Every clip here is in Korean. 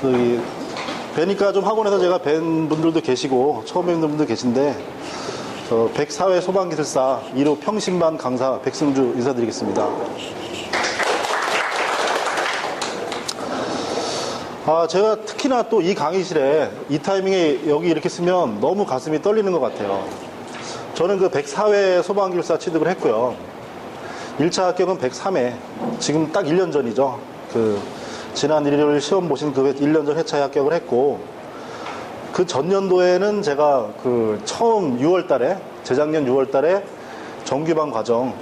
저기 뵈니까 좀 학원에서 제가 뵌 분들도 계시고 처음 뵙는 분들도 계신데, 저 백사회 소방기술사 1호 평신반 강사 백승주 인사드리겠습니다. 제가 특히나 또 이 강의실에 이 타이밍에 여기 이렇게 쓰면 너무 가슴이 떨리는 것 같아요. 저는 그 104회 소방기술사 취득을 했고요. 1차 합격은 103회. 지금 딱 1년 전이죠. 지난 일요일 시험 보신 그 1년 전 회차에 합격을 했고, 그 전년도에는 제가 처음 6월 달에, 재작년 6월 달에 정규반 과정,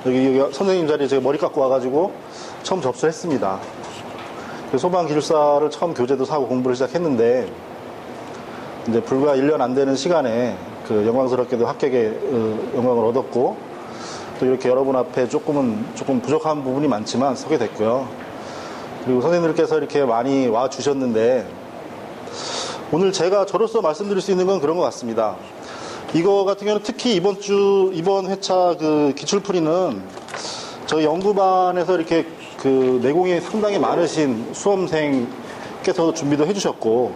여기 선생님 자리에 제가 머리 깎고 와가지고 처음 접수했습니다. 소방기술사를 처음 교재도 사고 공부를 시작했는데, 이제 불과 1년 안 되는 시간에 영광스럽게도 합격의 영광을 얻었고, 또 이렇게 여러분 앞에 조금 부족한 부분이 많지만 서게 됐고요. 그리고 선생님들께서 이렇게 많이 와 주셨는데, 오늘 제가 저로서 말씀드릴 수 있는 건 그런 것 같습니다. 이거 같은 경우는 특히 이번 회차 기출풀이는 저희 연구반에서 이렇게 내공이 상당히 많으신 수험생께서 준비도 해주셨고,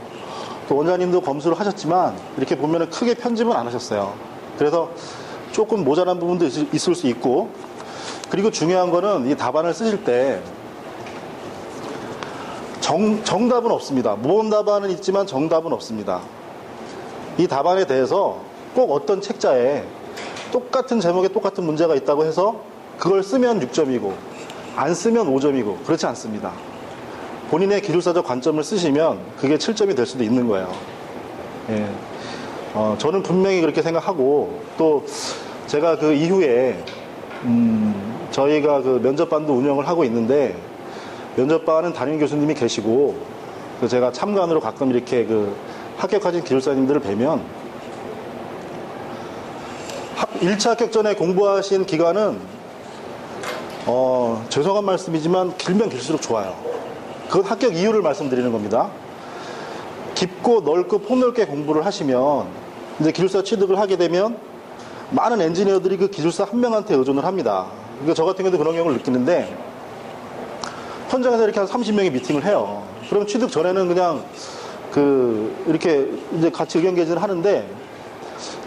또 원장님도 검수를 하셨지만 이렇게 보면은 크게 편집은 안 하셨어요. 그래서 조금 모자란 부분도 있을 수 있고, 그리고 중요한 거는 이 답안을 쓰실 때 정답은 없습니다. 모범 답안은 있지만 정답은 없습니다. 이 답안에 대해서 꼭 어떤 책자에 똑같은 제목에 똑같은 문제가 있다고 해서 그걸 쓰면 6점이고 안 쓰면 5점이고 그렇지 않습니다. 본인의 기술사적 관점을 쓰시면 그게 7점이 될 수도 있는 거예요. 예. 저는 분명히 그렇게 생각하고, 또 제가 그 이후에 저희가 면접반도 운영을 하고 있는데, 면접반은 담임 교수님이 계시고, 제가 참관으로 가끔 이렇게 합격하신 기술사님들을 뵈면 1차 합격 전에 공부하신 기간은 죄송한 말씀이지만 길면 길수록 좋아요. 그건 합격 이유를 말씀드리는 겁니다. 깊고 넓고 폭넓게 공부를 하시면 이제 기술사 취득을 하게 되면 많은 엔지니어들이 그 기술사 한 명한테 의존을 합니다. 그러니까 저 같은 경우도 그런 경우를 느끼는데, 현장에서 이렇게 한 30명이 미팅을 해요. 그럼 취득 전에는 그냥 이렇게 이제 같이 의견 개진을 하는데,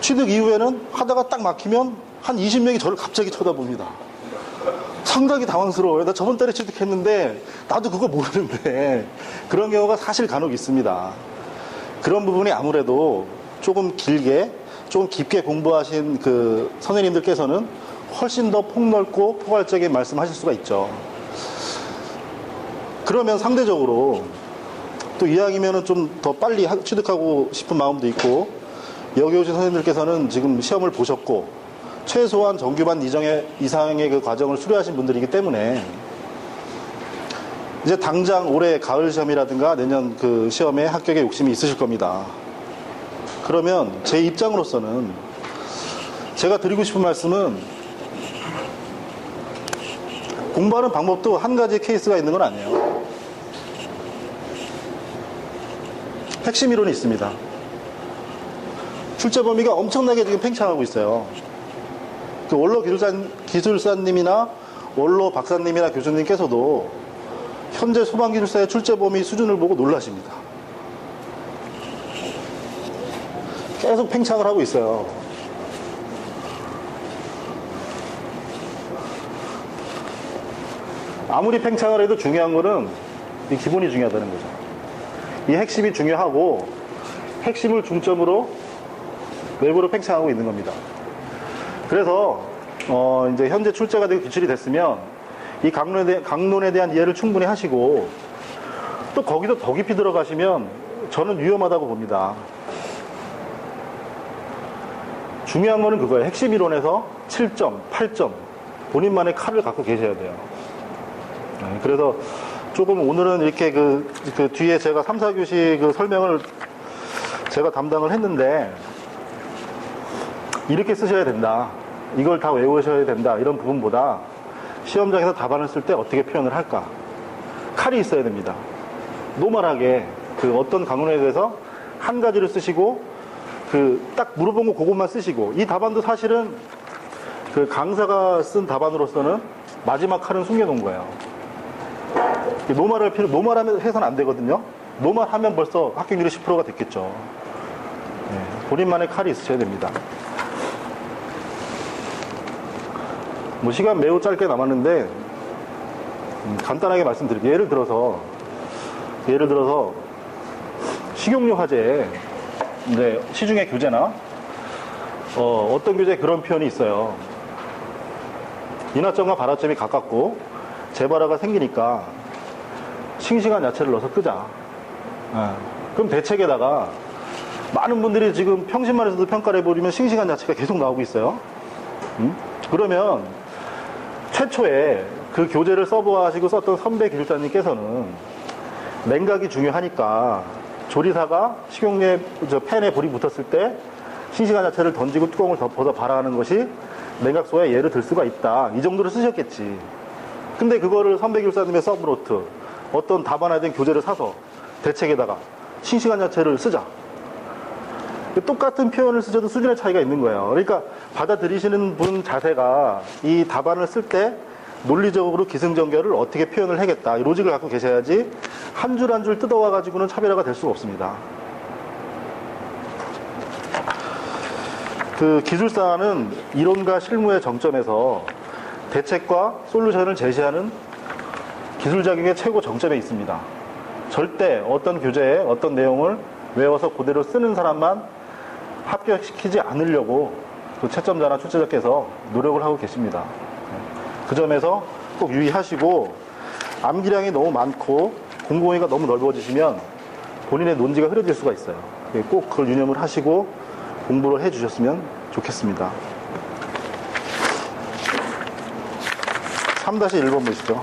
취득 이후에는 하다가 딱 막히면 한 20명이 저를 갑자기 쳐다봅니다. 상당히 당황스러워요. 나 저번 달에 취득했는데 나도 그거 모르는데. 그런 경우가 사실 간혹 있습니다. 그런 부분이 아무래도 조금 깊게 공부하신 선생님들께서는 훨씬 더 폭넓고 포괄적인 말씀하실 수가 있죠. 그러면 상대적으로 또 이왕이면은 좀 더 빨리 취득하고 싶은 마음도 있고, 여기 오신 선생님들께서는 지금 시험을 보셨고 최소한 정규반 이상의 과정을 수료하신 분들이기 때문에 이제 당장 올해 가을 시험이라든가 내년 시험에 합격에 욕심이 있으실 겁니다. 그러면 제 입장으로서는 제가 드리고 싶은 말씀은, 공부하는 방법도 한 가지 케이스가 있는 건 아니에요. 핵심 이론이 있습니다. 출제 범위가 엄청나게 지금 팽창하고 있어요. 원로 기술사님이나 원로 박사님이나 교수님께서도 현재 소방기술사의 출제 범위 수준을 보고 놀라십니다. 계속 팽창을 하고 있어요. 아무리 팽창을 해도 중요한 거는 이 기본이 중요하다는 거죠. 이 핵심이 중요하고, 핵심을 중점으로 외부로 팽창하고 있는 겁니다. 그래서 이제 현재 출제가 되고 기출이 됐으면 이 강론에 대한 이해를 충분히 하시고, 또 거기서 더 깊이 들어가시면 저는 위험하다고 봅니다. 중요한 거는 그거예요. 핵심 이론에서 7점, 8점 본인만의 칼을 갖고 계셔야 돼요. 그래서 조금 오늘은 이렇게 뒤에 제가 3, 4교시 설명을 제가 담당을 했는데, 이렇게 쓰셔야 된다, 이걸 다 외우셔야 된다, 이런 부분보다 시험장에서 답안을 쓸 때 어떻게 표현을 할까, 칼이 있어야 됩니다. 노멀하게 어떤 강론에 대해서 한 가지를 쓰시고 딱 물어본 거 그것만 쓰시고, 이 답안도 사실은 강사가 쓴 답안으로서는 마지막 칼은 숨겨놓은 거예요. 노말하면 해서는 안 되거든요. 노말하면 벌써 합격률이 10%가 됐겠죠. 네, 본인만의 칼이 있으셔야 됩니다. 뭐 시간 매우 짧게 남았는데 간단하게 말씀드릴게요. 예를 들어서 식용유 화재 이제 시중의 교재나 어떤 교재에 그런 표현이 있어요. 인화점과 발화점이 가깝고 재발화가 생기니까 싱싱한 야채를 넣어서 끄자. 그럼 대책에다가 많은 분들이 지금 평신만에서도 평가를 해보면 싱싱한 야채가 계속 나오고 있어요. 그러면 최초에 그 교재를 서브하시고 썼던 선배 기술자님께서는 냉각이 중요하니까 조리사가 식용유에 팬에 불이 붙었을 때 싱싱한 야채를 던지고 뚜껑을 덮어서 발화하는 것이 냉각소에 예를 들 수가 있다. 이 정도로 쓰셨겠지. 근데 그거를 선배 기술자님의 서브노트, 어떤 다반화된 교재를 사서 대책에다가 싱싱한 야채를 쓰자. 똑같은 표현을 쓰셔도 수준의 차이가 있는 거예요. 그러니까 받아들이시는 분 자세가 이 답안을 쓸 때 논리적으로 기승전결을 어떻게 표현을 하겠다. 이 로직을 갖고 계셔야지 한 줄 한 줄 뜯어와 가지고는 차별화가 될 수가 없습니다. 그 기술사는 이론과 실무의 정점에서 대책과 솔루션을 제시하는 기술 자격의 최고 정점에 있습니다. 절대 어떤 교재에 어떤 내용을 외워서 그대로 쓰는 사람만 합격시키지 않으려고 그 채점자나 출제자께서 노력을 하고 계십니다. 그 점에서 꼭 유의하시고, 암기량이 너무 많고 공부범위가 너무 넓어지시면 본인의 논지가 흐려질 수가 있어요. 꼭 그걸 유념을 하시고 공부를 해 주셨으면 좋겠습니다. 3-1번 보시죠.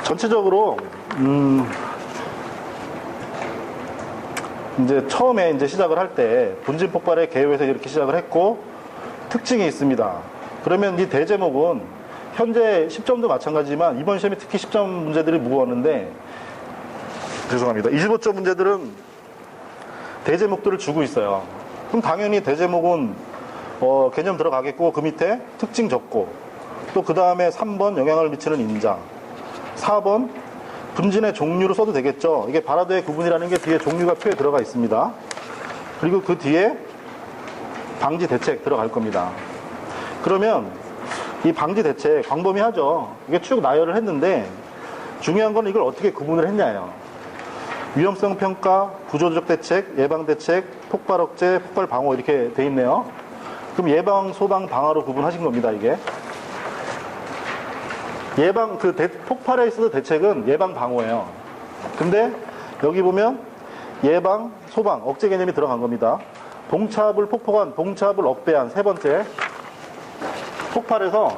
전체적으로 이제 처음에 이제 시작을 할 때 분진 폭발의 개요에서 이렇게 시작을 했고 특징이 있습니다. 그러면 이 대제목은 현재 10점도 마찬가지지만 이번 시험에 특히 10점 문제들이 무거웠는데, 죄송합니다. 25점 문제들은 대제목들을 주고 있어요. 그럼 당연히 대제목은 개념 들어가겠고 그 밑에 특징 적고 또 그 다음에 3번 영향을 미치는 인자, 4번 분진의 종류로 써도 되겠죠. 이게 발화도의 구분이라는 게 뒤에 종류가 표에 들어가 있습니다. 그리고 그 뒤에 방지 대책 들어갈 겁니다. 그러면 이 방지 대책 광범위하죠. 이게 쭉 나열을 했는데 중요한 건 이걸 어떻게 구분을 했냐예요. 위험성 평가, 구조조적 대책, 예방 대책, 폭발 억제, 폭발 방어 이렇게 돼 있네요. 그럼 예방, 소방, 방어로 구분하신 겁니다. 이게 예방, 폭발에 있어서 대책은 예방 방어예요. 근데 여기 보면 예방, 소방, 억제 개념이 들어간 겁니다. 동차압을 폭포관, 동차압을 억배한 세 번째. 폭발에서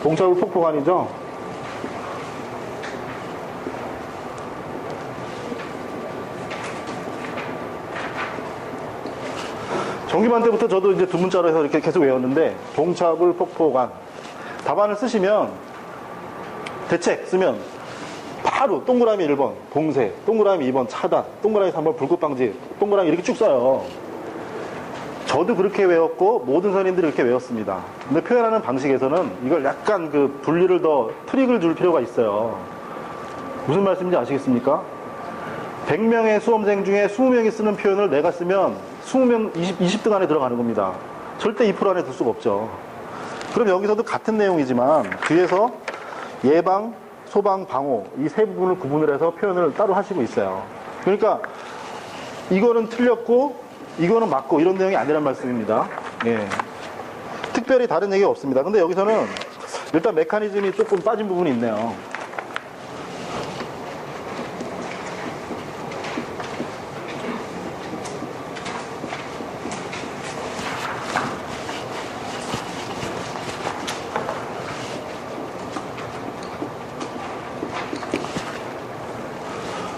동차압을 폭포관이죠. 정기반 때부터 저도 이제 두 문자로 해서 이렇게 계속 외웠는데, 동차압을 폭포관. 답안을 쓰시면, 대책 쓰면, 바로 동그라미 1번, 봉쇄, 동그라미 2번, 차단, 동그라미 3번, 불꽃방지, 동그라미 이렇게 쭉 써요. 저도 그렇게 외웠고, 모든 선생님들이 그렇게 외웠습니다. 근데 표현하는 방식에서는 이걸 약간 그 분리를 더 트릭을 줄 필요가 있어요. 무슨 말씀인지 아시겠습니까? 100명의 수험생 중에 20명이 쓰는 표현을 내가 쓰면 20명, 20등 안에 들어가는 겁니다. 절대 2% 안에 들 수가 없죠. 그럼 여기서도 같은 내용이지만 뒤에서 예방, 소방, 방호 이 세 부분을 구분을 해서 표현을 따로 하시고 있어요. 그러니까 이거는 틀렸고 이거는 맞고 이런 내용이 아니란 말씀입니다. 예. 특별히 다른 얘기가 없습니다. 근데 여기서는 일단 메커니즘이 조금 빠진 부분이 있네요.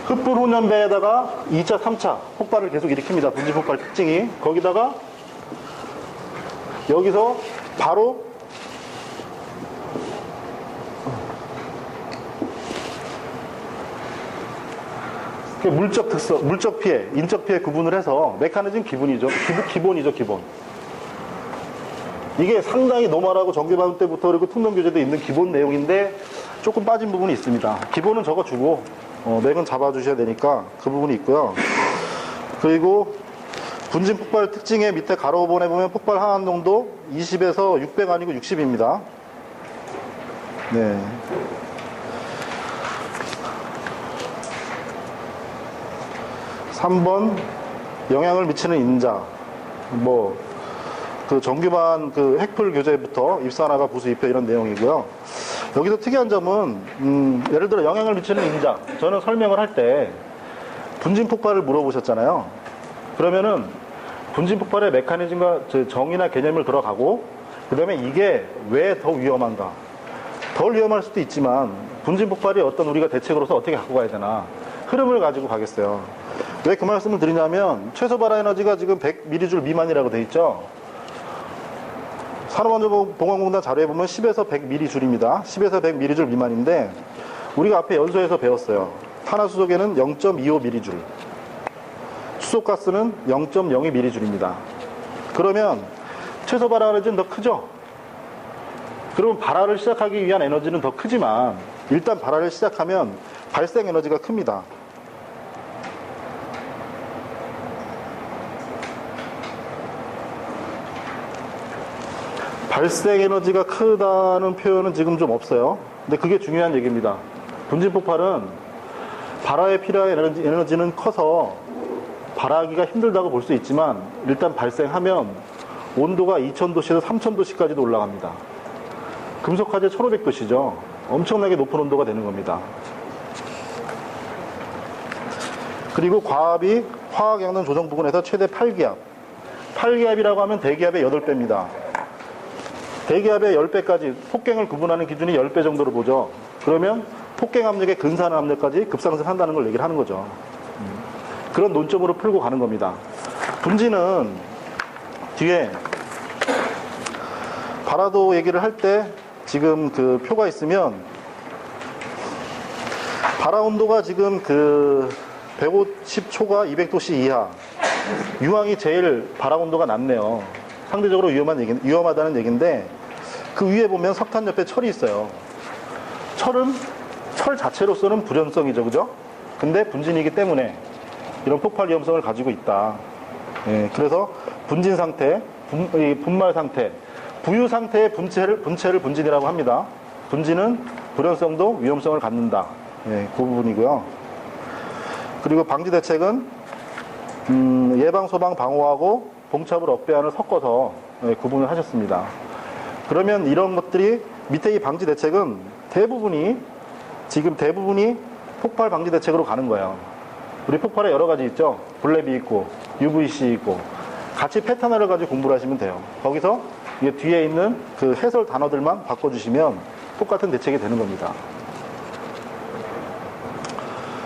흑불 혼연배에다가 2차, 3차 폭발을 계속 일으킵니다. 분진 폭발 특징이. 거기다가 여기서 바로 물적 특성, 물적 피해, 인적 피해 구분을 해서 메커니즘 기본이죠. 기본. 이게 상당히 노멀하고 정규반 때부터 그리고 특명 교재도 있는 기본 내용인데 조금 빠진 부분이 있습니다. 기본은 적어주고 맥은 잡아주셔야 되니까 그 부분이 있고요. 그리고 분진 폭발 특징의 밑에 가로 번에 보면 폭발 항원 농도 20에서 600 아니고 60입니다. 네. (3번) 영향을 미치는 인자. 그 정규반 그 핵풀 교재부터 입산화가 부수 입혀 이런 내용이고요. 여기서 특이한 점은 예를 들어 영향을 미치는 인자. 저는 설명을 할 때 분진 폭발을 물어보셨잖아요. 그러면은 분진 폭발의 메커니즘과 정의나 개념을 들어가고 그 다음에 이게 왜 더 위험한가. 덜 위험할 수도 있지만 분진 폭발이 어떤 우리가 대책으로서 어떻게 갖고 가야 되나 흐름을 가지고 가겠어요. 왜 그 말씀을 드리냐면 최소 발화 에너지가 지금 100mJ 미만이라고 돼 있죠. 산업안전보건공단 자료에 보면 10에서 100mJ입니다. 10에서 100mJ 미만인데 우리가 앞에 연소에서 배웠어요. 탄화수소계는 0.25mJ, 수소가스는 0.02mJ입니다. 그러면 최소 발화 에너지는 더 크죠? 그러면 발화를 시작하기 위한 에너지는 더 크지만 일단 발화를 시작하면 발생 에너지가 큽니다. 발생 에너지가 크다는 표현은 지금 좀 없어요. 근데 그게 중요한 얘기입니다. 분진 폭발은 발화에 필요한 에너지는 커서 발화하기가 힘들다고 볼 수 있지만 일단 발생하면 온도가 2000도씨에서 3000도씨까지도 올라갑니다. 금속화재 1500도씨죠. 엄청나게 높은 온도가 되는 겁니다. 그리고 과압이 화학양능 조정 부근에서 최대 8기압. 8기압이라고 하면 대기압의 8배입니다. 대기압의 10배까지 폭갱을 구분하는 기준이 10배 정도로 보죠. 그러면 폭갱 압력의 근사한 압력까지 급상승한다는 걸 얘기를 하는 거죠. 그런 논점으로 풀고 가는 겁니다. 분진은 뒤에 발화도 얘기를 할 때 지금 그 표가 있으면 발화 온도가 지금 그 150초가 200도씨 이하. 유황이 제일 발화 온도가 낮네요. 상대적으로 위험하다는 얘기인데 그 위에 보면 석탄 옆에 철이 있어요. 철은 철 자체로서는 불연성이죠, 그죠? 근데 분진이기 때문에 이런 폭발 위험성을 가지고 있다. 예, 그래서 분진 상태, 분말 상태, 부유 상태의 분체를 분진이라고 합니다. 분진은 불연성도 위험성을 갖는다. 예, 그 부분이고요. 그리고 방지 대책은 예방, 소방, 방호하고 봉착을 억배안을 섞어서 구분을 하셨습니다. 그러면 이런 것들이 밑에 이 방지 대책은 대부분이 폭발 방지 대책으로 가는 거예요. 우리 폭발에 여러 가지 있죠. 블랩이 있고 UVC 있고 같이 패턴을 가지고 공부를 하시면 돼요. 거기서 이게 뒤에 있는 그 해설 단어들만 바꿔주시면 똑같은 대책이 되는 겁니다.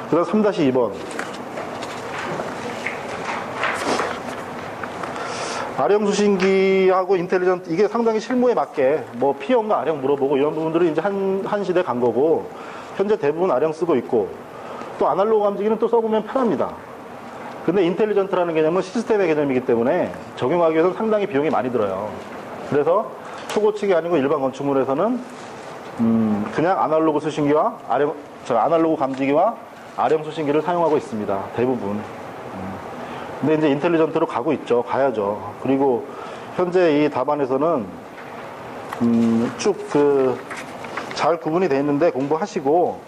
그 다음 3-2번 아령 수신기하고 인텔리전트, 이게 상당히 실무에 맞게 뭐 P형과 아령 물어보고 이런 부분들은 이제 한 시대 간 거고, 현재 대부분 아령 쓰고 있고, 또 아날로그 감지기는 또 써보면 편합니다. 근데 인텔리전트라는 개념은 시스템의 개념이기 때문에 적용하기 위해서는 상당히 비용이 많이 들어요. 그래서 초고측이 아니고 일반 건축물에서는 그냥 아날로그 수신기와 아날로그 감지기와 아령 수신기를 사용하고 있습니다. 대부분. 근데 이제 인텔리전트로 가고 있죠. 가야죠. 그리고 현재 이 답안에서는 쭉 잘 구분이 되어 있는데 공부하시고,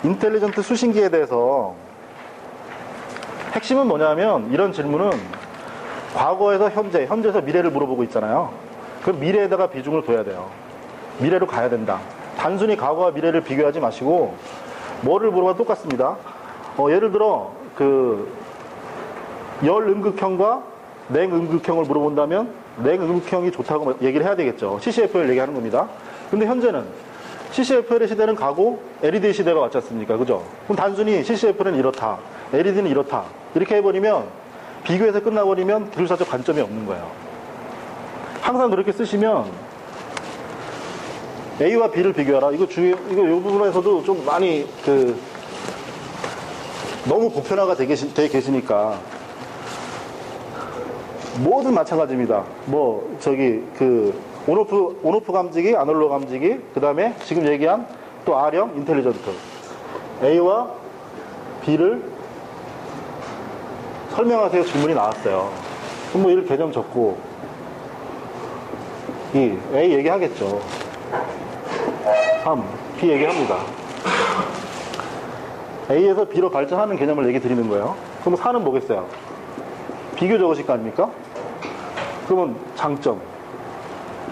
인텔리전트 수신기에 대해서 핵심은 뭐냐면, 이런 질문은 과거에서 현재에서 미래를 물어보고 있잖아요. 그럼 미래에다가 비중을 둬야 돼요. 미래로 가야 된다. 단순히 과거와 미래를 비교하지 마시고 뭐를 물어봐도 똑같습니다. 예를 들어 열응극형과 냉응극형을 물어본다면 냉응극형이 좋다고 얘기를 해야 되겠죠. CCFL 얘기하는 겁니다. 근데 현재는 CCFL의 시대는 가고 LED 시대가 왔지 않습니까? 그죠? 그럼 단순히 CCFL은 이렇다, LED는 이렇다, 이렇게 해버리면, 비교해서 끝나버리면 기술사적 관점이 없는 거예요. 항상 그렇게 쓰시면 A와 B를 비교하라. 이거 이 부분에서도 좀 많이 너무 보편화가 돼 계시니까 뭐든 마찬가지입니다. 뭐 저기 그 온오프 감지기, 아날로그 감지기, 그 다음에 지금 얘기한 또 R형 인텔리전트 A와 B를 설명하세요 질문이 나왔어요. 그럼 뭐 1 개념 적고 A 얘기하겠죠. 3 B 얘기합니다. A에서 B로 발전하는 개념을 얘기 드리는 거예요. 그럼 4는 뭐겠어요? 비교적으실 거 아닙니까? 그러면 장점,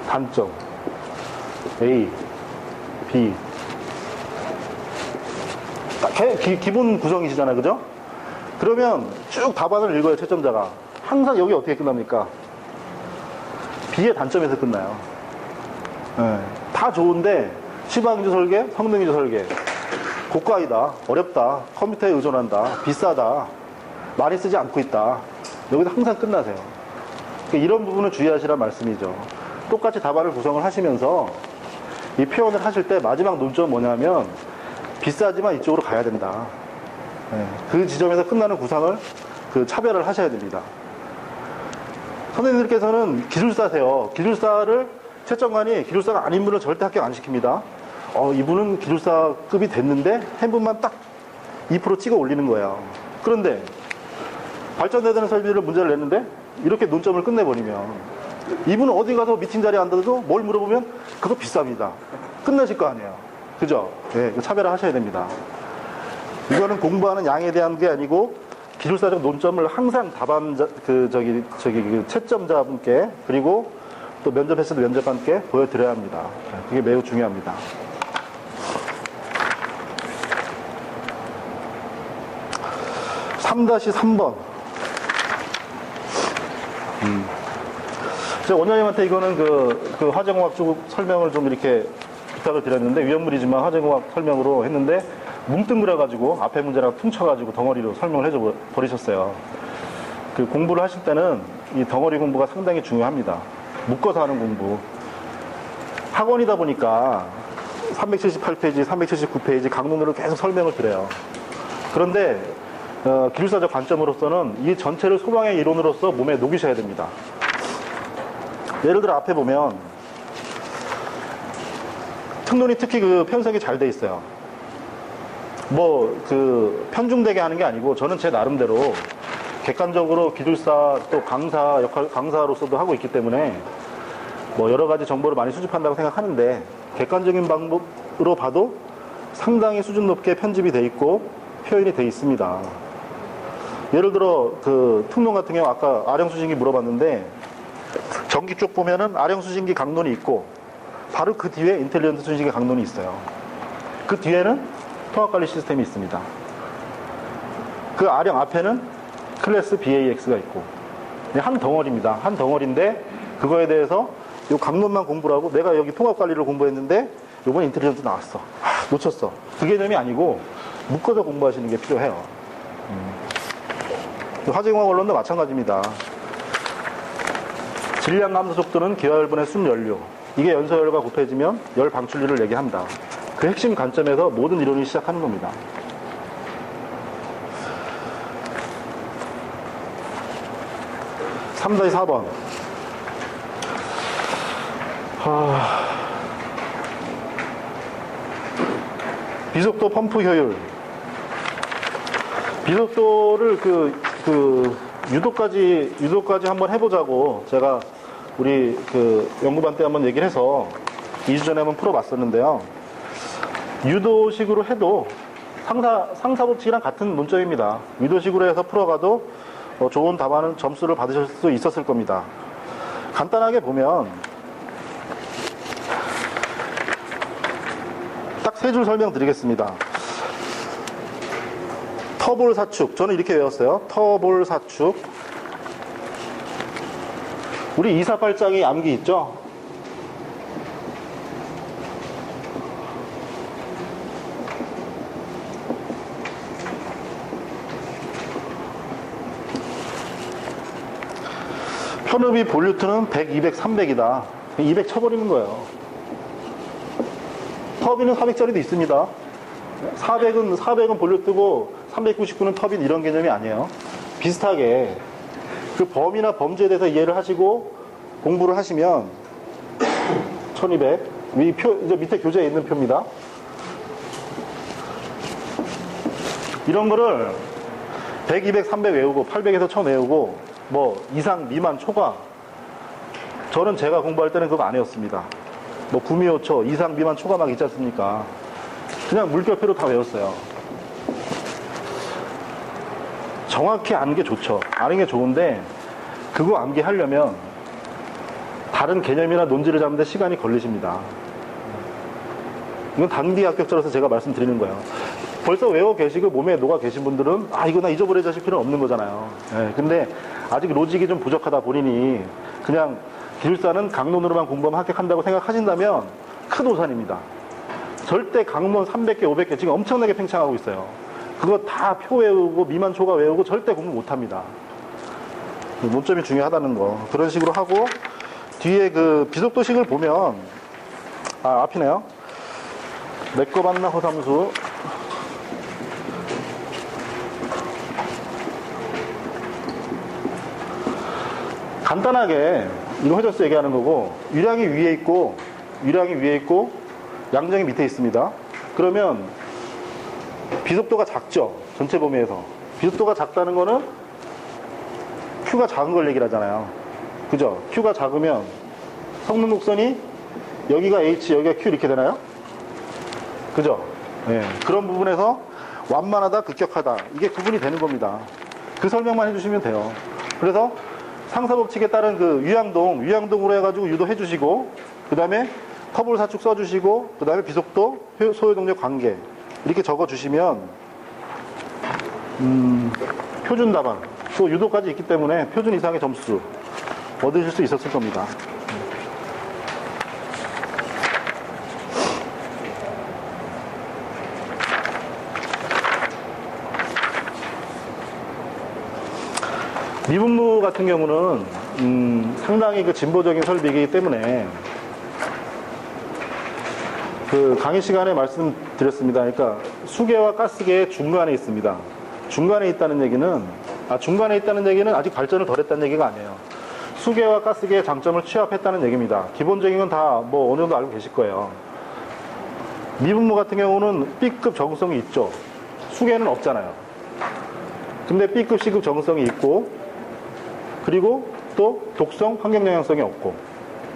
단점, A, B. 기본 구성이시잖아요. 그죠? 그러면 쭉 답안을 읽어요. 채점자가. 항상 여기 어떻게 끝납니까? B의 단점에서 끝나요. 네. 다 좋은데 시방인조 설계, 성능인조 설계. 고가이다, 어렵다, 컴퓨터에 의존한다, 비싸다, 많이 쓰지 않고 있다. 여기서 항상 끝나세요. 그러니까 이런 부분을 주의하시란 말씀이죠. 똑같이 답안을 구성을 하시면서 이 표현을 하실 때 마지막 논점은 뭐냐면 비싸지만 이쪽으로 가야 된다. 네. 그 지점에서 끝나는 구상을 차별을 하셔야 됩니다. 선생님들께서는 기술사세요. 기술사를 채점관이 기술사가 아닌 분을 절대 합격 안 시킵니다. 이분은 기술사급이 됐는데 한 분만 딱 2% 찍어 올리는 거예요. 그런데 발전되는 설비를 문제를 냈는데 이렇게 논점을 끝내버리면 이분은 어디 가서 미팅 자리에 앉아도 뭘 물어보면 그거 비쌉니다. 끝내실 거 아니에요. 그죠? 네, 차별화 하셔야 됩니다. 이거는 공부하는 양에 대한 게 아니고 기술사적 논점을 항상 답안자, 채점자분께 그리고 또 면접했을 때 면접관께 보여드려야 합니다. 그게 매우 중요합니다. 3-3번. 제가 원장님한테 이거는 그 화재공학 쪽 설명을 좀 이렇게 부탁을 드렸는데 위험물이지만 화재공학 설명으로 했는데 뭉뚱그려가지고 앞에 문제랑 퉁쳐가지고 덩어리로 설명을 해줘 버리셨어요. 그 공부를 하실 때는 이 덩어리 공부가 상당히 중요합니다. 묶어서 하는 공부. 학원이다 보니까 378페이지, 379페이지 강론으로 계속 설명을 드려요. 그런데 기술사적 관점으로서는 이 전체를 소방의 이론으로서 몸에 녹이셔야 됩니다. 예를 들어 앞에 보면 특론이 특히 그 편성이 잘 돼 있어요. 편중되게 하는 게 아니고 저는 제 나름대로 객관적으로 기술사 또 강사로서도 하고 있기 때문에 여러 가지 정보를 많이 수집한다고 생각하는데 객관적인 방법으로 봐도 상당히 수준 높게 편집이 돼 있고 표현이 돼 있습니다. 예를 들어 특론 같은 경우 아까 R형 수신기 물어봤는데 전기 쪽 보면은 R형 수신기 강론이 있고 바로 그 뒤에 인텔리전트 수신기 강론이 있어요. 그 뒤에는 통합관리 시스템이 있습니다. 그 R형 앞에는 클래스 BAX가 있고 한 덩어리입니다. 한 덩어리인데 그거에 대해서 요 강론만 공부를 하고 내가 여기 통합관리를 공부했는데 요번 인텔리전트 나왔어. 놓쳤어. 그 개념이 아니고 묶어서 공부하시는 게 필요해요. 화재공학 원론도 마찬가지입니다. 질량 감소 속도는 기화열분의 순연료. 이게 연소열과 곱해지면 열 방출률을 얘기한다. 그 핵심 관점에서 모든 이론이 시작하는 겁니다. (3-4번) 비속도 펌프 효율. 비속도를 유도까지 한번 해보자고 제가 우리 연구반 때 한번 얘기를 해서 2주 전에 한번 풀어봤었는데요. 유도식으로 해도 상사법칙이랑 같은 문점입니다. 유도식으로 해서 풀어가도 좋은 답안은 점수를 받으실 수 있었을 겁니다. 간단하게 보면 딱 3줄 설명드리겠습니다. 터볼 사축. 저는 이렇게 외웠어요. 터볼 사축. 우리 248장이 암기 있죠? 현읍이 볼루트는 100, 200, 300이다. 200 쳐버리는 거예요. 터비는 400짜리도 있습니다. 400은 볼루트고 399는 터빈 이런 개념이 아니에요. 비슷하게 그 범위나 범죄에 대해서 이해를 하시고 공부를 하시면 1200 이제 밑에 교재에 있는 표입니다. 이런 거를 100, 200, 300 외우고 800에서 1000 외우고 뭐 이상, 미만, 초과 저는 제가 공부할 때는 그거 안 외웠습니다. 뭐 구미호초, 이상, 미만, 초과 막 있지 않습니까? 그냥 물결표로 다 외웠어요. 정확히 아는 게 좋죠. 아는 게 좋은데 그거 암기하려면 다른 개념이나 논지를 잡는데 시간이 걸리십니다. 이건 단기 합격자로서 제가 말씀드리는 거예요. 벌써 외워 계시고 몸에 녹아 계신 분들은 이거 나 잊어버리자 하실 필요는 없는 거잖아요. 근데 아직 로직이 좀 부족하다 보니 그냥 기술사는 강론으로만 공부하면 합격한다고 생각하신다면 큰 오산입니다. 절대 강론 300개, 500개 지금 엄청나게 팽창하고 있어요. 그거 다 표 외우고 미만 초과 외우고 절대 공부 못합니다. 논점이 중요하다는 거. 그런 식으로 하고 뒤에 그 비속도식을 보면 앞이네요. 내꺼 맞나 허삼수. 간단하게 이거 회전수 얘기하는 거고 유량이 위에 있고 양정이 밑에 있습니다. 그러면 비속도가 작죠. 전체 범위에서. 비속도가 작다는 거는 Q가 작은 걸 얘기를 하잖아요. 그죠? Q가 작으면 성능 곡선이 여기가 H, 여기가 Q 이렇게 되나요? 그죠? 네. 그런 부분에서 완만하다, 급격하다. 이게 구분이 되는 겁니다. 그 설명만 해주시면 돼요. 그래서 상사법칙에 따른 그 유양동으로 해가지고 유도해 주시고, 그 다음에 터블 사축 써주시고, 그 다음에 비속도, 소요동력 관계. 이렇게 적어 주시면, 표준 답안. 또 유도까지 있기 때문에 표준 이상의 점수 얻으실 수 있었을 겁니다. 미분무 같은 경우는 상당히 그 진보적인 설비이기 때문에 그 강의 시간에 말씀드렸습니다. 그러니까 수계와 가스계의 중간에 있습니다. 중간에 있다는 얘기는 아직 발전을 덜 했다는 얘기가 아니에요. 수계와 가스계의 장점을 취합했다는 얘기입니다. 기본적인 건 다 뭐 어느 정도 알고 계실 거예요. 미분무 같은 경우는 B급 적응성이 있죠. 수계는 없잖아요. 근데 B급, C급 적응성이 있고, 그리고 또 독성, 환경영향성이 없고,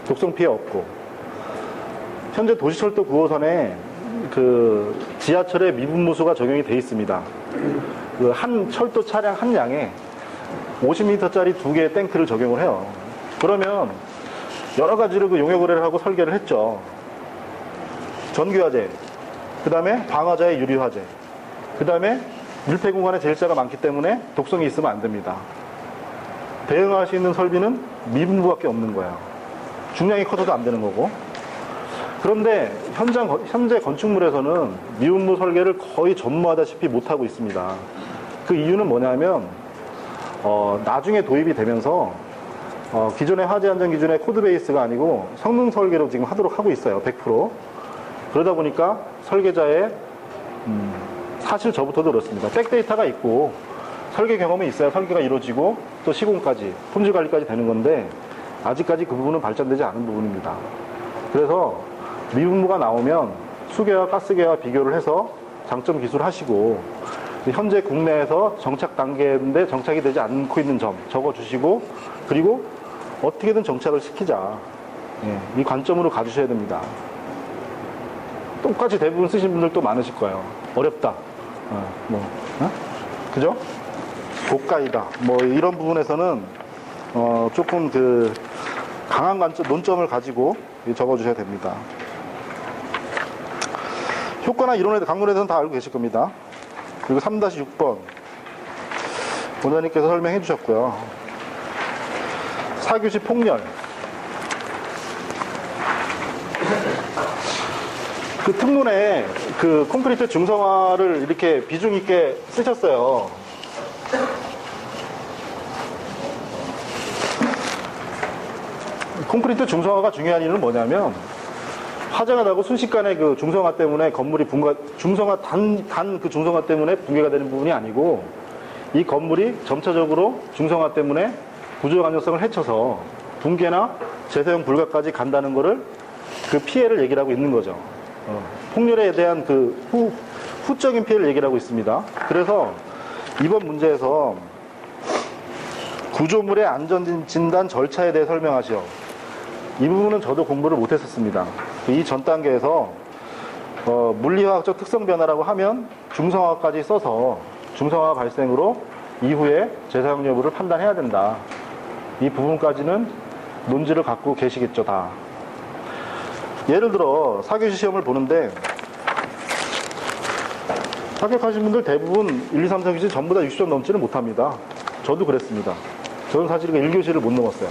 독성 피해 없고, 현재 도시철도 9호선에 그 지하철의 미분무수가 적용이 되어 있습니다. 그 한 철도 차량 한 량에 50m짜리 2개의 탱크를 적용을 해요. 그러면 여러 가지로 그 용역의뢰를 하고 설계를 했죠. 전기화재, 그 다음에 방화자의 유리화재, 그 다음에 밀폐 공간에 제일자가 많기 때문에 독성이 있으면 안 됩니다. 대응할 수 있는 설비는 미분무밖에 없는 거예요. 중량이 커서도 안 되는 거고. 그런데 현재 건축물에서는 미분무 설계를 거의 전무하다시피 못하고 있습니다. 그 이유는 뭐냐면 나중에 도입이 되면서 기존의 화재 안전 기준의 코드 베이스가 아니고 성능 설계로 지금 하도록 하고 있어요. 100%. 그러다 보니까 설계자의 사실 저부터도 그렇습니다. 백데이터가 있고 설계 경험이 있어야 설계가 이루어지고 또 시공까지 품질 관리까지 되는 건데 아직까지 그 부분은 발전되지 않은 부분입니다. 그래서 미분무가 나오면 수계와 가스계와 비교를 해서 장점 기술 하시고 현재 국내에서 정착 단계인데 정착이 되지 않고 있는 점 적어주시고 그리고 어떻게든 정착을 시키자. 이 관점으로 가주셔야 됩니다. 똑같이 대부분 쓰신 분들도 많으실 거예요. 어렵다. 그죠? 고가이다. 뭐 이런 부분에서는 조금 그 강한 논점을 가지고 적어주셔야 됩니다. 효과나 이론에 강론에 대해서는 다 알고 계실 겁니다. 그리고 3-6번 원장님께서 설명해 주셨고요. 사교시 폭렬. 그 특문에 그 콘크리트 중성화를 이렇게 비중 있게 쓰셨어요. 콘크리트 중성화가 중요한 이유는 뭐냐면 화재가 나고 순식간에 그 중성화 때문에 건물이 중성화 그 중성화 때문에 붕괴가 되는 부분이 아니고, 이 건물이 점차적으로 중성화 때문에 구조 안정성을 해쳐서 붕괴나 재사용 불가까지 간다는 거를 그 피해를 얘기를 하고 있는 거죠. 폭렬에 대한 그 후적인 피해를 얘기를 하고 있습니다. 그래서 이번 문제에서 구조물의 안전진단 절차에 대해 설명하시오. 이 부분은 저도 공부를 못했었습니다. 이 전 단계에서 물리화학적 특성 변화라고 하면 중성화까지 써서 중성화 발생으로 이후에 재사용 여부를 판단해야 된다. 이 부분까지는 논지를 갖고 계시겠죠, 다. 예를 들어 사교시 시험을 보는데 합격하신 분들 대부분 1, 2, 3, 4교시 전부 다 60점 넘지는 못합니다. 저도 그랬습니다. 저는 사실 1교시를 못 넘었어요.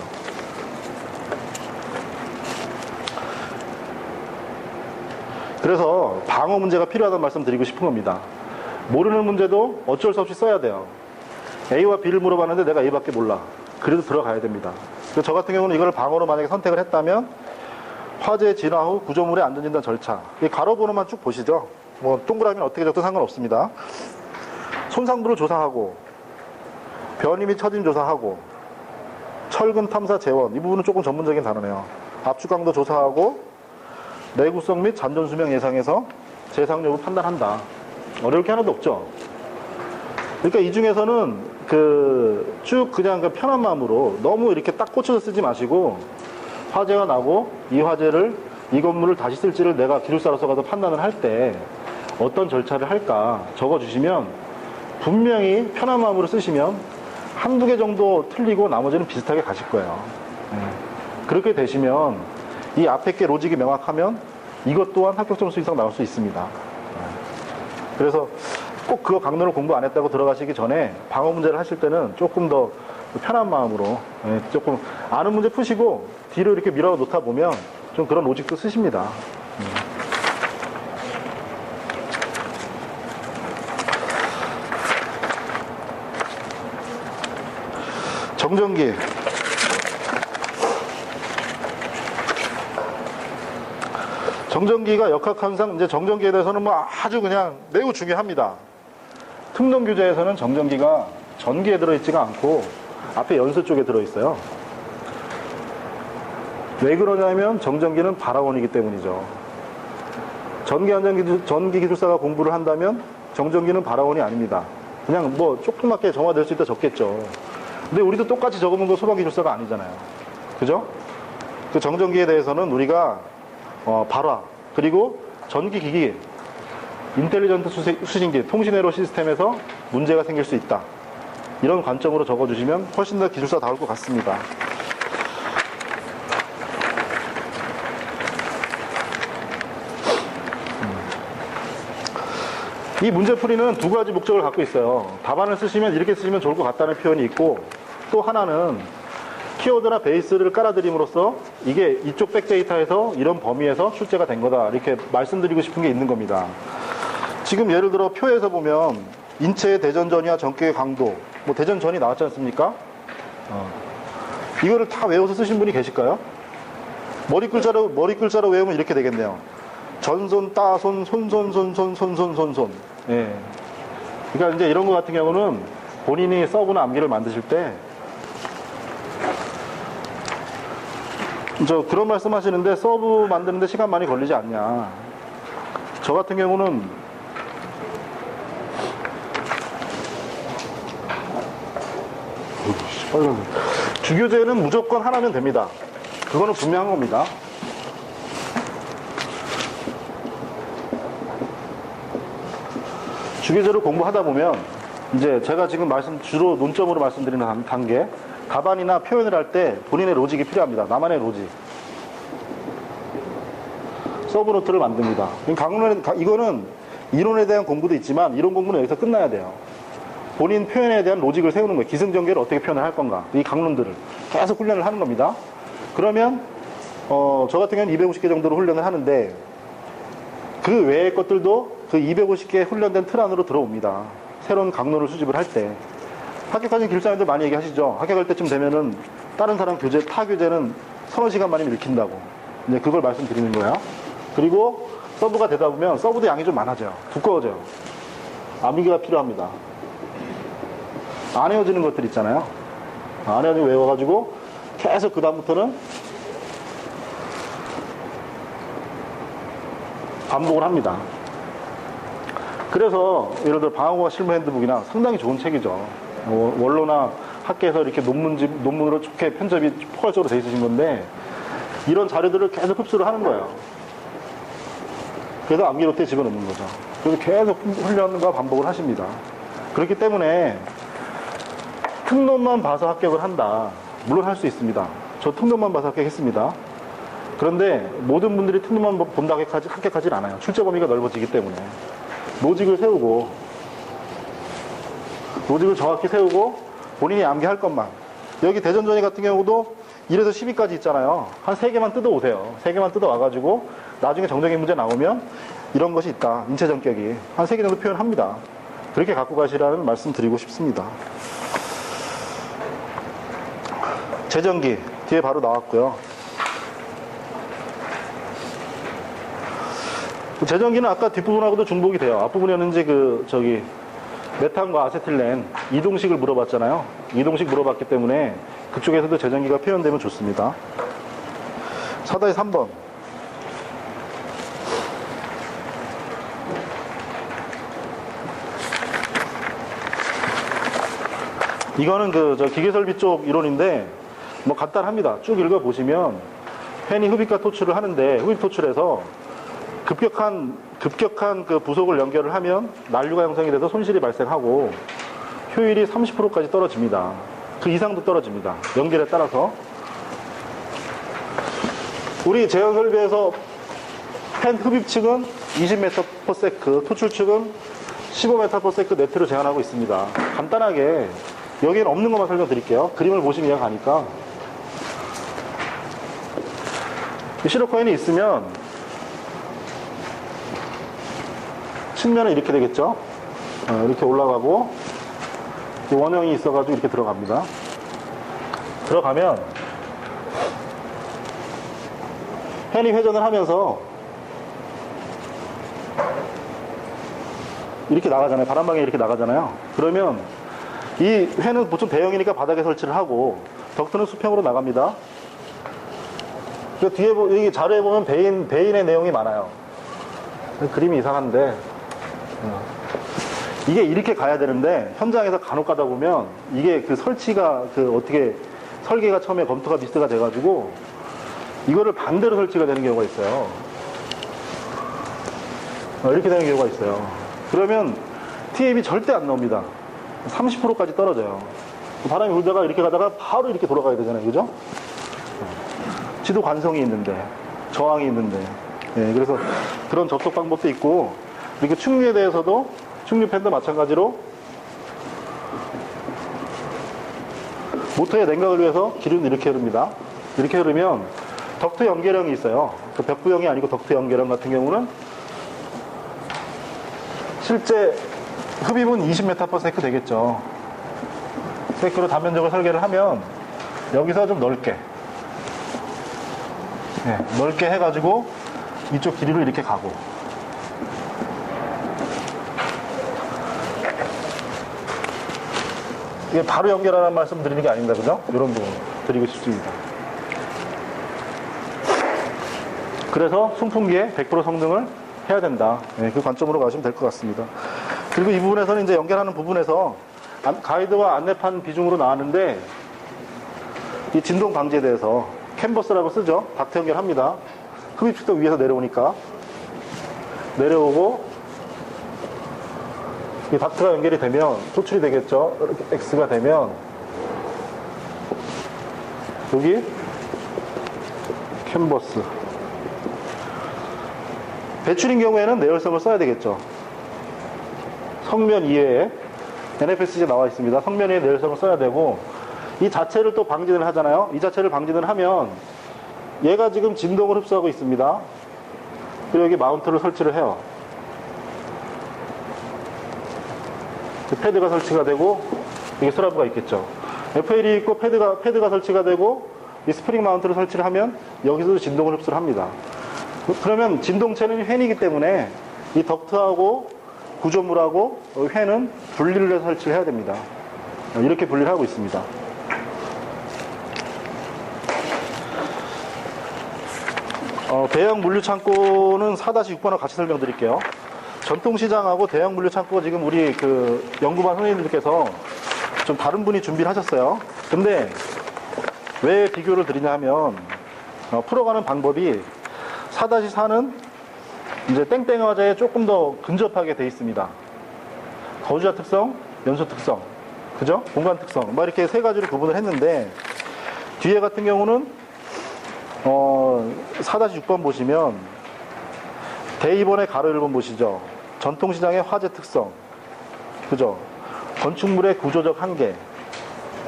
그래서 방어 문제가 필요하다는 말씀 드리고 싶은 겁니다. 모르는 문제도 어쩔 수 없이 써야 돼요. A와 B를 물어봤는데 내가 A밖에 몰라. 그래도 들어가야 됩니다. 그래서 저 같은 경우는 이걸 방어로 만약에 선택을 했다면 화재 진화 후 구조물의 안전진단 절차, 이 가로 번호만 쭉 보시죠. 뭐 동그라미는 어떻게 적든 상관없습니다. 손상부를 조사하고 변이 및 처짐 조사하고 철근 탐사 재원, 이 부분은 조금 전문적인 단어네요. 압축 강도 조사하고 내구성 및 잔존 수명 예상해서 재사용 여부 판단한다. 어려울 게 하나도 없죠. 그러니까 이 중에서는 쭉 그냥 편한 마음으로 너무 이렇게 딱 꽂혀서 쓰지 마시고, 화재가 나고 이 건물을 다시 쓸지를 내가 기술사로서 가서 판단을 할 때 어떤 절차를 할까 적어주시면 분명히 편한 마음으로 쓰시면 한두 개 정도 틀리고 나머지는 비슷하게 가실 거예요. 그렇게 되시면 이 앞에 게 로직이 명확하면 이것 또한 합격 점수 이상 나올 수 있습니다. 그래서 꼭 그거 강론을 공부 안 했다고 들어가시기 전에 방어 문제를 하실 때는 조금 더 편한 마음으로 조금 아는 문제 푸시고 뒤로 이렇게 밀어 놓다 보면 좀 그런 로직도 쓰십니다. 정전기. 정전기가 역학환상, 이제 정전기에 대해서는 뭐 아주 그냥 매우 중요합니다. 특론 교재에서는 정전기가 전기에 들어있지가 않고 앞에 연소 쪽에 들어있어요. 왜 그러냐면 정전기는 발화원이기 때문이죠. 전기 기술사가 공부를 한다면 정전기는 발화원이 아닙니다. 그냥 뭐 조그맣게 정화될 수 있다 적겠죠. 근데 우리도 똑같이 적으면 그 소방기술사가 아니잖아요. 그죠? 그 정전기에 대해서는 우리가 발화, 그리고 전기기기, 인텔리전트 수신기, 통신회로 시스템에서 문제가 생길 수 있다. 이런 관점으로 적어주시면 훨씬 더 기술사다울 것 같습니다. 이 문제풀이는 두 가지 목적을 갖고 있어요. 답안을 쓰시면 이렇게 쓰시면 좋을 것 같다는 표현이 있고, 또 하나는 키워드나 베이스를 깔아드림으로써 이게 이쪽 백데이터에서 이런 범위에서 출제가 된 거다, 이렇게 말씀드리고 싶은 게 있는 겁니다. 지금 예를 들어 표에서 보면 인체의 대전전이와 전기의 강도, 뭐 대전전이 나왔지 않습니까? 이거를 다 외워서 쓰신 분이 계실까요? 머리 글자로 외우면 이렇게 되겠네요. 전손, 따손, 손손. 예. 그러니까 이제 이런 거 같은 경우는 본인이 서브나 암기를 만드실 때 그런 말씀 하시는데 서브 만드는데 시간 많이 걸리지 않냐. 저 같은 경우는 주교재는 무조건 하나면 됩니다. 그거는 분명한 겁니다. 주교재를 공부하다 보면 이제 제가 지금 주로 논점으로 말씀드리는 단계, 답안이나 표현을 할 때 본인의 로직이 필요합니다. 나만의 로직. 서브노트를 만듭니다. 이거는 이론에 대한 공부도 있지만 이론 공부는 여기서 끝나야 돼요. 본인 표현에 대한 로직을 세우는 거예요. 기승전결을 어떻게 표현을 할 건가. 이 강론들을 계속 훈련을 하는 겁니다. 그러면 저 같은 경우는 250개 정도로 훈련을 하는데 그 외의 것들도 그 250개 훈련된 틀 안으로 들어옵니다. 새로운 강론을 수집을 할 때. 합격하신 기술사님들 많이 얘기하시죠. 합격할 때쯤 되면은 다른 사람 타 교재는 서너 시간 만이면 읽힌다고. 이제 그걸 말씀드리는 거예요. 그리고 서브가 되다 보면 서브도 양이 좀 많아져요. 두꺼워져요. 암기가 필요합니다. 안 헤어지는 것들 있잖아요. 안 헤어지고 외워가지고 계속 그 다음부터는 반복을 합니다. 그래서 예를 들어 방어과 실무 핸드북이나 상당히 좋은 책이죠. 원로나 학계에서 이렇게 논문으로 좋게 편집이 포괄적으로 돼 있으신 건데 이런 자료들을 계속 흡수를 하는 거예요. 그래서 암기 노트에 집어넣는 거죠. 그래서 계속 훈련과 반복을 하십니다. 그렇기 때문에 특론만 봐서 합격을 한다. 물론 할 수 있습니다. 저 특론만 봐서 합격했습니다. 그런데 모든 분들이 특론만 본다고 합격하진 않아요. 출제 범위가 넓어지기 때문에. 로직을 세우고 로직을 정확히 세우고 본인이 암기할 것만. 여기 대전전이 같은 경우도 1에서 12까지 있잖아요. 한 3개만 뜯어오세요. 3개만 뜯어와가지고 나중에 정적인 문제 나오면 이런 것이 있다. 인체 전격이. 한 3개 정도 표현합니다. 그렇게 갖고 가시라는 말씀 드리고 싶습니다. 재정기 뒤에 바로 나왔고요. 재정기는 아까 뒷부분하고도 중복이 돼요. 앞부분이었는지 메탄과 아세틸렌 이동식을 물어봤잖아요. 이동식 물어봤기 때문에 그쪽에서도 재정기가 표현되면 좋습니다. 4-3번. 이거는 기계설비 쪽 이론인데 뭐 간단합니다. 쭉 읽어보시면 펜이 흡입과 토출을 하는데 흡입 토출에서 급격한 그 부속을 연결을 하면 난류가 형성이 돼서 손실이 발생하고 효율이 30%까지 떨어집니다. 그 이상도 떨어집니다. 연결에 따라서. 우리 제어 설비에서 펜 흡입 측은 20m/s, 토출 측은 15m/s 네트로 제한하고 있습니다. 간단하게 여기에는 없는 것만 설명드릴게요. 그림을 보시면 이해가 가니까. 시로코인이 있으면 측면은 이렇게 되겠죠. 이렇게 올라가고 원형이 있어가지고 이렇게 들어갑니다. 들어가면 펜이 회전을 하면서 이렇게 나가잖아요. 바람방에 이렇게 나가잖아요. 그러면 이 회는 보통 대형이니까 바닥에 설치를 하고 덕트는 수평으로 나갑니다. 그 뒤에 여기 자료에 보면 베인의 내용이 많아요. 그림이 이상한데 이게 이렇게 가야 되는데 현장에서 간혹 가다 보면 이게 그 설치가 어떻게 설계가 처음에 검토가 미스가 돼가지고 이거를 반대로 설치가 되는 경우가 있어요. 이렇게 되는 경우가 있어요. 그러면 TAB 절대 안 나옵니다. 30%까지 떨어져요. 바람이 불다가 이렇게 가다가 바로 이렇게 돌아가야 되잖아요. 그죠? 지도 관성이 있는데, 저항이 있는데. 그래서 그런 접속 방법도 있고, 그리고 충류에 대해서도, 충류팬도 마찬가지로, 모터의 냉각을 위해서 기름을 이렇게 흐릅니다. 이렇게 흐르면, 덕트 연계령이 있어요. 그 벽부형이 아니고 덕트 연계령 같은 경우는, 실제 흡입은 20m/s 되겠죠. 세크로 단면적으로 설계를 하면 여기서 좀 넓게 넓게 해가지고 이쪽 길이로 이렇게 가고 이게 바로 연결하라는 말씀 드리는 게 아닙니다. 그죠? 이런 부분 드리고 싶습니다. 그래서 송풍기에 100% 성능을 해야 된다. 그 관점으로 가시면 될 것 같습니다. 그리고 이 부분에서는 이제 연결하는 부분에서 가이드와 안내판 비중으로 나왔는데 이 진동 방지에 대해서 캔버스라고 쓰죠. 닥트 연결합니다. 흡입축도 위에서 내려오니까 내려오고 이 닥트가 연결이 되면 토출이 되겠죠. 이렇게 X가 되면 여기 캔버스 배출인 경우에는 내열성을 써야 되겠죠. 성면 이외에 NFSG에 나와 있습니다. 성면 이외에 내열성을 써야 되고 이 자체를 또 방진을 하잖아요. 이 자체를 방진을 하면 얘가 지금 진동을 흡수하고 있습니다. 그리고 여기 마운트를 설치를 해요. 패드가 설치가 되고 여기 스라브가 있겠죠. FL이 있고 패드가 설치가 되고 이 스프링 마운트를 설치를 하면 여기서도 진동을 흡수를 합니다. 그러면 진동체는 팬이기 때문에 이 덕트하고 구조물하고 팬은 분리를 해서 설치를 해야 됩니다. 이렇게 분리를 하고 있습니다. 대형 물류창고는 4-6번을 같이 설명드릴게요. 전통시장하고 대형 물류창고가 지금 우리 그 연구반 선생님들께서 좀 다른 분이 준비를 하셨어요. 근데 왜 비교를 드리냐 하면 풀어가는 방법이 4-4는 이제 땡땡화재에 조금 더 근접하게 돼 있습니다. 거주자 특성, 연소 특성, 그죠? 공간 특성, 막 이렇게 세 가지로 구분을 했는데, 뒤에 같은 경우는 4-6번 보시면 대입원의 가로 1번 보시죠. 전통시장의 화재 특성, 그죠? 건축물의 구조적 한계,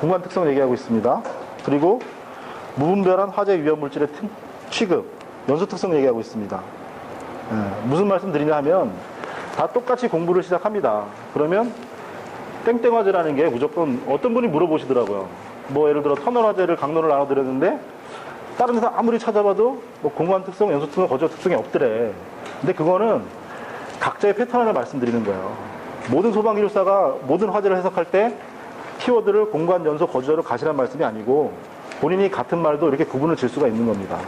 공간 특성 얘기하고 있습니다. 그리고 무분별한 화재 위험 물질의 취급, 연소 특성 얘기하고 있습니다. 무슨 말씀 드리냐 하면 다 똑같이 공부를 시작합니다. 그러면 땡땡 화재라는 게 무조건 어떤 분이 물어보시더라고요. 뭐 예를 들어 터널 화재를 강론을 나눠드렸는데 다른 데서 아무리 찾아봐도 뭐 공간 특성, 연소 특성, 거주자 특성이 없더래. 근데 그거는 각자의 패턴을 말씀드리는 거예요. 모든 소방기술사가 모든 화재를 해석할 때 키워드를 공간, 연소, 거주자로 가시란 말씀이 아니고 본인이 같은 말도 이렇게 구분을 질 수가 있는 겁니다.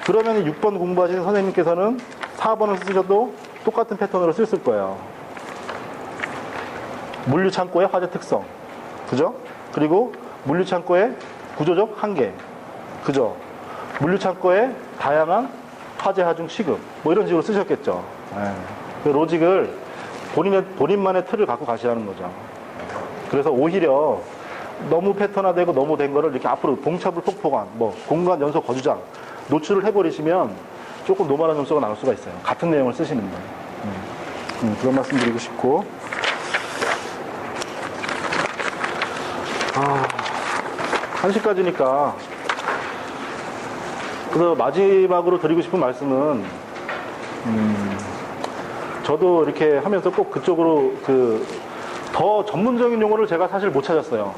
그러면 6번 공부하시는 선생님께서는 4번을 쓰셔도 똑같은 패턴으로 쓸 거예요. 물류창고의 화재 특성, 그죠? 그리고 물류창고의 구조적 한계, 그죠? 물류창고의 다양한 화재 하중 취급, 뭐 이런 식으로 쓰셨겠죠. 그 로직을 본인만의 틀을 갖고 가시라는 거죠. 그래서 오히려 너무 패턴화되고 너무 된 거를 이렇게 앞으로 봉차불 폭포관, 뭐 공간, 연소, 거주장 노출을 해버리시면 조금 노멀한 점수가 나올 수가 있어요. 같은 내용을 쓰시는데. 그런 말씀 드리고 싶고. 1시까지니까. 그래서 마지막으로 드리고 싶은 말씀은, 저도 이렇게 하면서 꼭 그쪽으로 더 전문적인 용어를 제가 사실 못 찾았어요.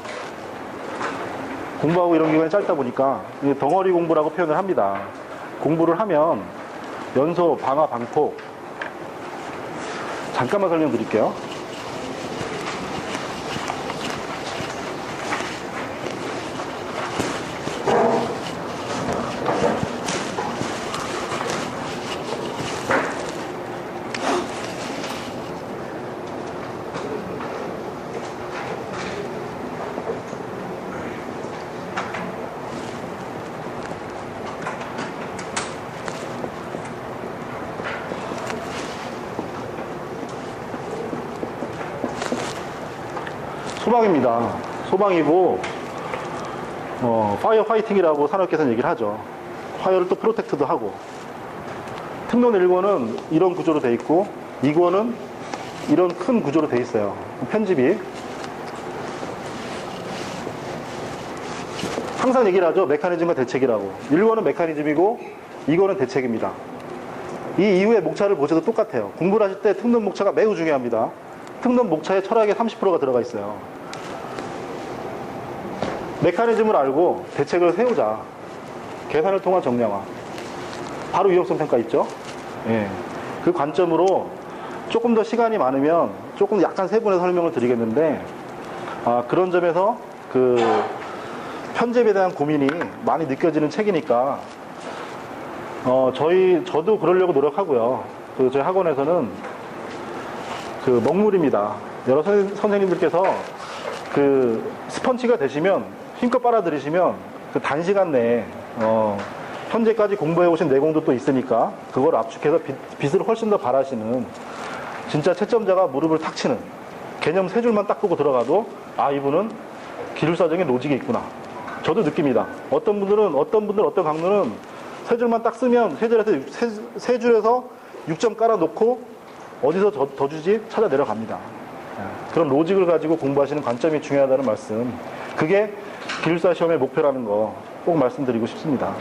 공부하고 이런 기간이 짧다 보니까 덩어리 공부라고 표현을 합니다. 공부를 하면 연소, 방화, 방폭, 잠깐만 설명드릴게요. 소방입니다. 소방이고, 파이어 파이팅이라고 산업계에서는 얘기를 하죠. 파이어를 또 프로텍트도 하고. 특론 1권은 이런 구조로 돼 있고, 2권은 이런 큰 구조로 돼 있어요. 편집이. 항상 얘기를 하죠. 메커니즘과 대책이라고. 1권은 메커니즘이고, 2권은 대책입니다. 이 이후의 목차를 보셔도 똑같아요. 공부를 하실 때 특론 목차가 매우 중요합니다. 특론 목차의 철학에 30%가 들어가 있어요. 메커니즘을 알고 대책을 세우자. 계산을 통한 정량화. 바로 위험성 평가 있죠? 예. 그 관점으로 조금 더 시간이 많으면 조금 약간 세분의 설명을 드리겠는데, 그런 점에서 편집에 대한 고민이 많이 느껴지는 책이니까, 저도 그러려고 노력하고요. 저희 학원에서는 먹물입니다. 여러 선생님들께서 스펀지가 되시면 힘껏 빨아들이시면 단시간 내에 현재까지 공부해 오신 내공도 또 있으니까 그걸 압축해서 빛을 훨씬 더 발하시는 진짜 채점자가 무릎을 탁 치는 개념 세 줄만 딱 보고 들어가도 이분은 기술사적인 로직이 있구나. 저도 느낍니다. 어떤 강론은 세 줄만 딱 쓰면 세 줄에서 6점 깔아놓고 어디서 더 주지 찾아 내려갑니다. 그런 로직을 가지고 공부하시는 관점이 중요하다는 말씀. 그게 기술사 시험의 목표라는 거 꼭 말씀드리고 싶습니다.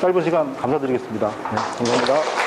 짧은 시간 감사드리겠습니다. 감사합니다.